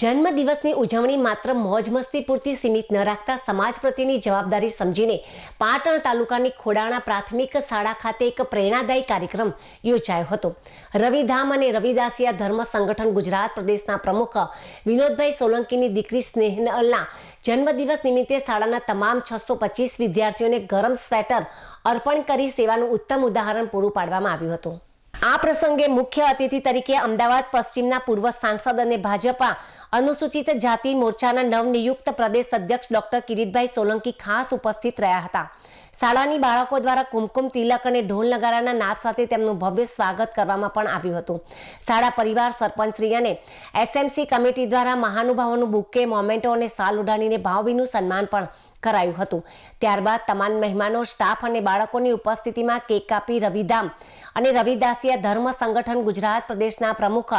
જન્મદિવસની ઉજવણી માત્ર મોજ મસ્તી પૂરતી સીમિત ન રાખતા સમાજ પ્રત્યેની જવાબદારી સમજીને પાટણ તાલુકાની ખોડાણા પ્રાથમિક શાળા ખાતે એક પ્રેરણાદાયી કાર્યક્રમ યોજાયો હતો. રવિધામ અને રવિદાસિયા ધર્મ સંગઠન ગુજરાત પ્રદેશના પ્રમુખ વિનોદભાઈ સોલંકીની દીકરી સ્નેહલના જન્મદિવસ નિમિત્તે શાળાના તમામ 625 વિદ્યાર્થીઓને ગરમ સ્વેટર અર્પણ કરી સેવાનું ઉત્તમ ઉદાહરણ પૂરું પાડવામાં આવ્યું હતું. આ પ્રસંગે મુખ્ય અતિથિ તરીકે અમદાવાદ પશ્ચિમના પૂર્વ સાંસદ અને ભાજપા અનુસૂચિત જાતિ મોરચાના નવનિયુક્ત પ્રદેશ અધ્યક્ષ ડોક્ટર કિરીટભાઈ સોલંકી ખાસ ઉપસ્થિત રહ્યા હતા. શાળાની બાળકો દ્વારા કુમકુમ તિલક અને ઢોલ નગારાના નાદ સાથે તેમનું ભવ્ય સ્વાગત કરવામાં પણ આવ્યું હતું. શાળા પરિવાર, સરપંચશ્રી અને એસએમસી કમિટી દ્વારા મહાનુભાવોનું બુકે, મોમેન્ટો અને શાલ ઉડાડીને ભાવભીનું સન્માન પણ કરાયું હતું. ત્યારબાદ તમામ મહેમાનો, સ્ટાફ અને બાળકોની ઉપસ્થિતિમાં કેક કાપી રવિધામ અને રવિદાસિયા ધર્મ સંગઠન ગુજરાત પ્રદેશના પ્રમુખ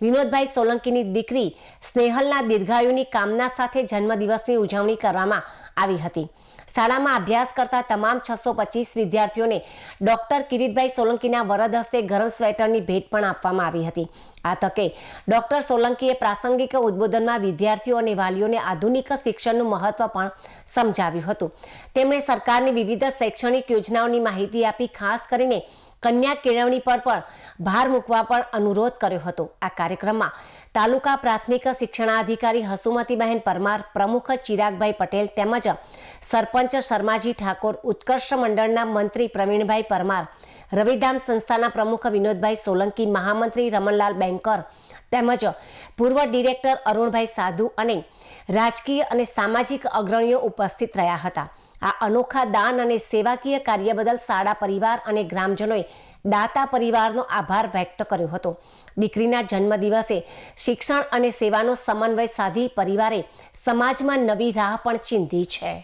વિનોદભાઈ સોલંકીની દીકરી સ્નેહલના દીર્ઘાયુની કામના સાથે જન્મદિવસની ઉજવણી કરવામાં આવી હતી. શાળામાં અભ્યાસ કરતા તમામ 625 વિદ્યાર્થીઓને ડોક્ટર કિરીટભાઈ સોલંકીના વરદ હસ્તે ગરમ સ્વેટરની ભેટ પણ આપવામાં આવી હતી. આ તકે ડોક્ટર સોલંકીએ પ્રાસંગિક ઉદ્બોધનમાં વિદ્યાર્થીઓ અને વાલીઓને આધુનિક શિક્ષણનું મહત્વ પણ સમજાવ્યું હતું. તેમણે સરકારની વિવિધ શૈક્ષણિક યોજનાઓની માહિતી આપી ખાસ કરીને કન્યા કેળવણી પર પણ ભાર મૂકવા પણ અનુરોધ કર્યો હતો. આ કાર્યક્રમમાં તાલુકા પ્રાથમિક શિક્ષણાધિકારી હસુમતીબહેન પરમાર, પ્રમુખ ચિરાગભાઈ પટેલ તેમજ સરપંચ શર્માજી ઠાકોર, ઉત્કર્ષ મંડળના મંત્રી પ્રવીણભાઈ પરમાર, રવિધામ સંસ્થાના પ્રમુખ વિનોદભાઈ સોલંકી, મહામંત્રી રમણલાલ બેંકર તેમજ પૂર્વ ડિરેક્ટર અરુણભાઈ સાધુ અને રાજકીય અને સામાજિક અગ્રણીઓ ઉપસ્થિત રહ્યા હતા. આ અનોખા દાન અને સેવાકીય કાર્ય બદલ શાળા પરિવાર અને ગ્રામજનોએ દાતા પરિવારનો આભાર વ્યક્ત કર્યો હતો. દીકરીના જન્મદિવસે શિક્ષણ અને સેવાનો સમન્વય સાધી પરિવારે સમાજમાં નવી રાહ પણ ચીંધી છે.